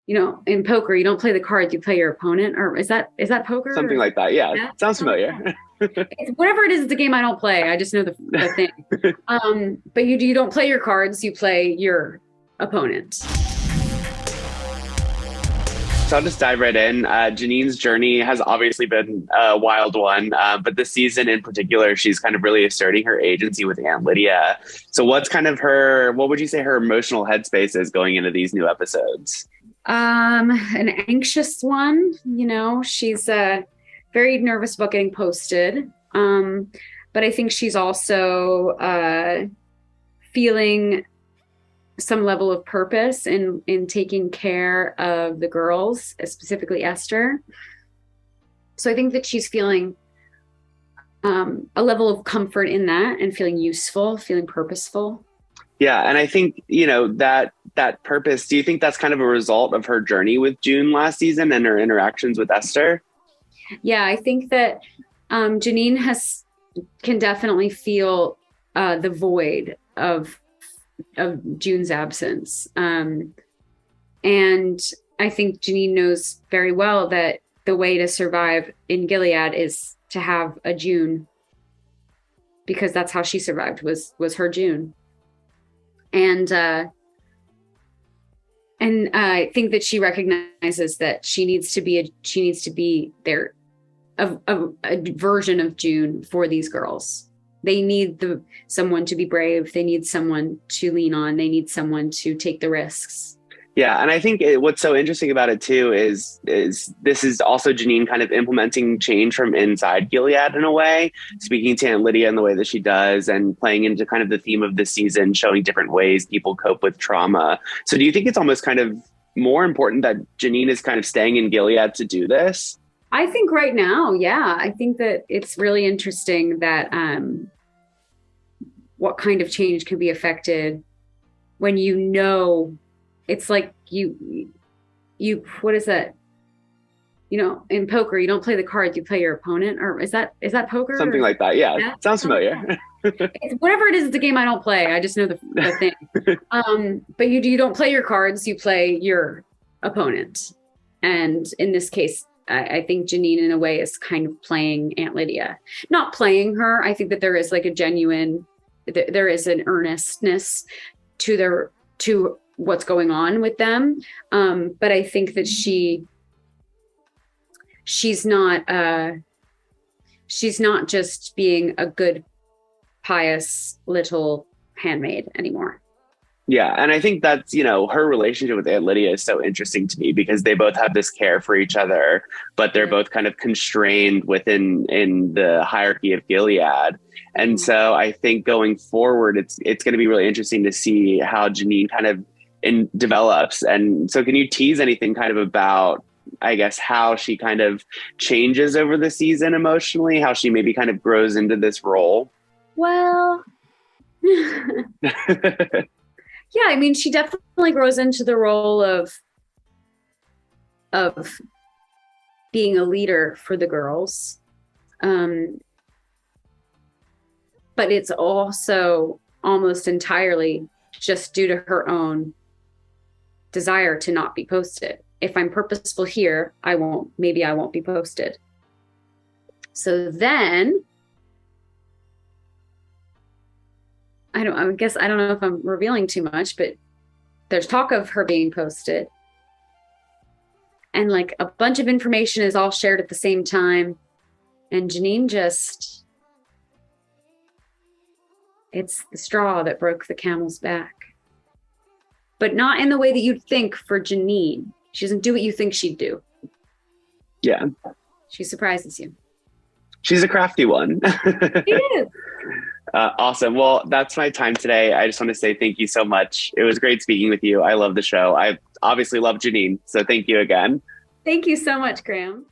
in poker, you don't play the cards, you play your opponent. Or is that poker? Something Or like that. Yeah. that? Sounds Oh, familiar. whatever it is, it's a game I don't play. I just know the thing. But you don't play your cards, you play your opponent. So I'll just dive right in. Janine's journey has obviously been a wild one, but this season in particular, she's kind of really asserting her agency with Aunt Lydia. So what would you say her emotional headspace is going into these new episodes? An anxious one, she's very nervous about getting posted. But I think she's also feeling some level of purpose in taking care of the girls, specifically Esther. So I think that she's feeling a level of comfort in that and feeling useful, feeling purposeful. Yeah, and I think, that purpose, do you think that's kind of a result of her journey with June last season and her interactions with Esther? Yeah, I think that Janine can definitely feel the void of June's absence. And I think Janine knows very well that the way to survive in Gilead is to have a June, because that's how she survived, was her June. And I think that she recognizes that she needs to be there, a version of June for these girls. They need someone to be brave. They need someone to lean on. They need someone to take the risks. Yeah, and I think what's so interesting about it too is this is also Janine kind of implementing change from inside Gilead in a way, speaking to Aunt Lydia in the way that she does, and playing into kind of the theme of this season, showing different ways people cope with trauma. So do you think it's almost kind of more important that Janine is kind of staying in Gilead to do this? I think right now, yeah, I think that it's really interesting that what kind of change can be affected when it's like you what is that? In poker, you don't play the cards, you play your opponent. Or is that poker? Something like that. Yeah. Yeah. Sounds Oh, familiar. yeah. Whatever it is, it's a game I don't play. I just know the thing. But you don't play your cards, you play your opponent. And in this case, I think Janine, in a way, is kind of playing Aunt Lydia. Not playing her. I think that there is like there is an earnestness to what's going on with them. But I think that she's not just being a good, pious little handmaid anymore. Yeah, and I think that's, her relationship with Aunt Lydia is so interesting to me because they both have this care for each other, but they're both kind of constrained in the hierarchy of Gilead. And so I think going forward, it's going to be really interesting to see how Janine kind of develops. And so can you tease anything kind of about, I guess, how she kind of changes over the season emotionally, how she maybe kind of grows into this role? Well, yeah, I mean, she definitely grows into the role of being a leader for the girls. But it's also almost entirely just due to her own desire to not be posted. If I'm purposeful here, maybe I won't be posted. So then I don't know if I'm revealing too much, but there's talk of her being posted. And like a bunch of information is all shared at the same time. And Janine it's the straw that broke the camel's back. But not in the way that you'd think for Janine. She doesn't do what you think she'd do. Yeah. She surprises you. She's a crafty one. She is. Awesome. Well, that's my time today. I just want to say thank you so much. It was great speaking with you. I love the show. I obviously love Janine. So thank you again. Thank you so much, Graham.